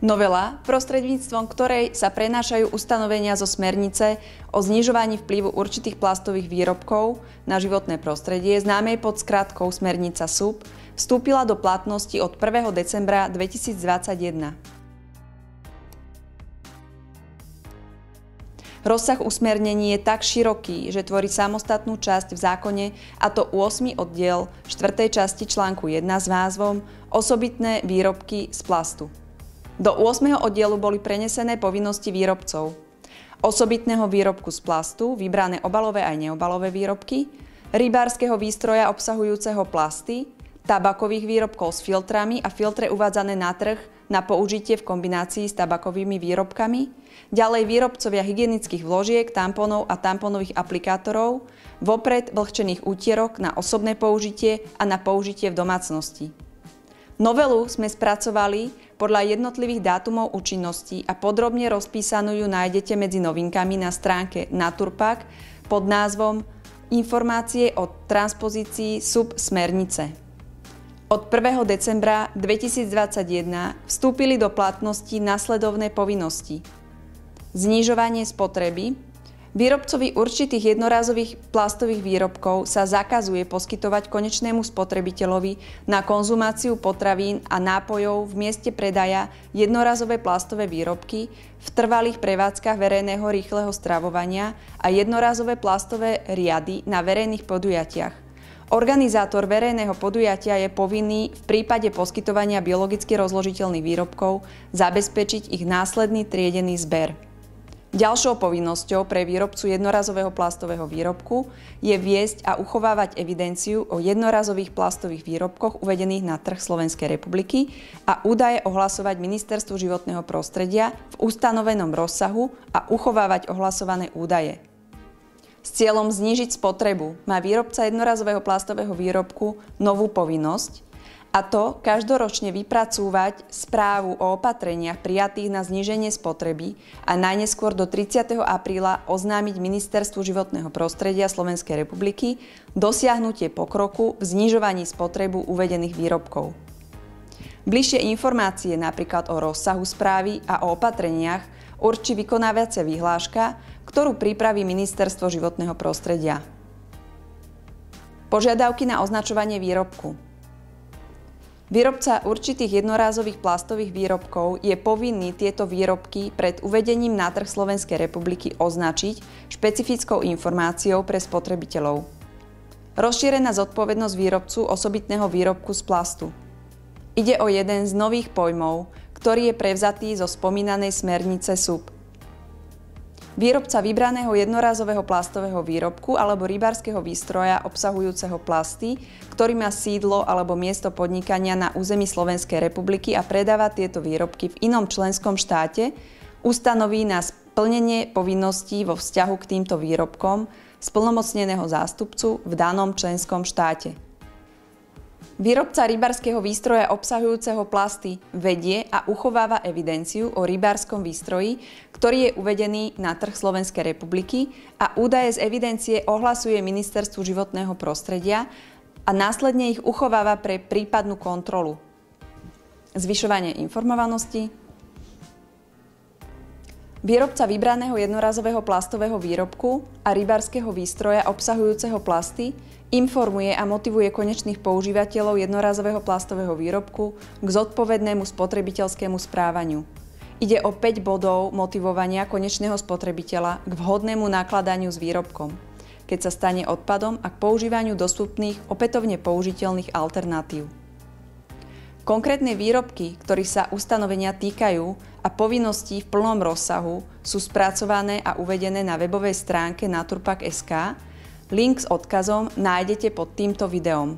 Novela, prostredníctvom ktorej sa prenášajú ustanovenia zo smernice o znižovaní vplyvu určitých plastových výrobkov na životné prostredie, známej pod skratkou smernica SUP, vstúpila do platnosti od 1. decembra 2021. Rozsah usmernení je tak široký, že tvorí samostatnú časť v zákone, a to 8. oddiel 4. časti článku 1 s názvom Osobitné výrobky z plastu. Do 8. oddielu boli prenesené povinnosti výrobcov osobitného výrobku z plastu, vybrané obalové aj neobalové výrobky, rybárskeho výstroja obsahujúceho plasty, tabakových výrobkov s filtrami a filtre uvádzané na trh na použitie v kombinácii s tabakovými výrobkami, ďalej výrobcovia hygienických vložiek, tamponov a tamponových aplikátorov, vopred vlhčených útierok na osobné použitie a na použitie v domácnosti. Novelu sme spracovali podľa jednotlivých dátumov účinnosti a podrobne rozpísanú ju nájdete medzi novinkami na stránke Naturpack pod názvom Informácie o transpozícii SUP smernice. Od 1. decembra 2021 vstúpili do platnosti nasledovné povinnosti. Znižovanie spotreby. Výrobcovi určitých jednorázových plastových výrobkov sa zakazuje poskytovať konečnému spotrebiteľovi na konzumáciu potravín a nápojov v mieste predaja jednorázové plastové výrobky v trvalých prevádzkach verejného rýchleho stravovania a jednorázové plastové riady na verejných podujatiach. Organizátor verejného podujatia je povinný v prípade poskytovania biologicky rozložiteľných výrobkov zabezpečiť ich následný triedený zber. Ďalšou povinnosťou pre výrobcu jednorazového plastového výrobku je viesť a uchovávať evidenciu o jednorazových plastových výrobkoch uvedených na trh Slovenskej republiky a údaje ohlasovať Ministerstvu životného prostredia v ustanovenom rozsahu a uchovávať ohlasované údaje. S cieľom znížiť spotrebu má výrobca jednorazového plastového výrobku novú povinnosť, a to každoročne vypracúvať správu o opatreniach prijatých na zníženie spotreby a najneskôr do 30. apríla oznámiť Ministerstvu životného prostredia Slovenskej republiky dosiahnutie pokroku v znižovaní spotrebu uvedených výrobkov. Bližšie informácie napríklad o rozsahu správy a o opatreniach určí vykonávacia vyhláška, ktorú pripraví Ministerstvo životného prostredia. Požiadavky na označovanie výrobku. Výrobca určitých jednorázových plastových výrobkov je povinný tieto výrobky pred uvedením na trh Slovenskej republiky označiť špecifickou informáciou pre spotrebiteľov. Rozšírená zodpovednosť výrobcu osobitného výrobku z plastu. Ide o jeden z nových pojmov, ktorý je prevzatý zo spomínanej smernice SUP. Výrobca vybraného jednorázového plastového výrobku alebo rybárskeho výstroja obsahujúceho plasty, ktorý má sídlo alebo miesto podnikania na území Slovenskej republiky a predáva tieto výrobky v inom členskom štáte, ustanoví na splnenie povinností vo vzťahu k týmto výrobkom splnomocneného zástupcu v danom členskom štáte. Výrobca rybárskeho výstroja obsahujúceho plasty vedie a uchováva evidenciu o rybárskom výstroji, ktorý je uvedený na trh Slovenskej republiky a údaje z evidencie ohlasuje Ministerstvu životného prostredia a následne ich uchováva pre prípadnú kontrolu. Zvyšovanie informovanosti. Výrobca vybraného jednorázového plastového výrobku a rybárskeho výstroja obsahujúceho plasty informuje a motivuje konečných používateľov jednorázového plastového výrobku k zodpovednému spotrebiteľskému správaniu. Ide o 5 bodov motivovania konečného spotrebiteľa k vhodnému nakladaniu s výrobkom, keď sa stane odpadom a k používaniu dostupných opätovne použiteľných alternatív. Konkrétne výrobky, ktorých sa ustanovenia týkajú a povinnosti v plnom rozsahu sú spracované a uvedené na webovej stránke Naturpack.sk. Link s odkazom nájdete pod týmto videom.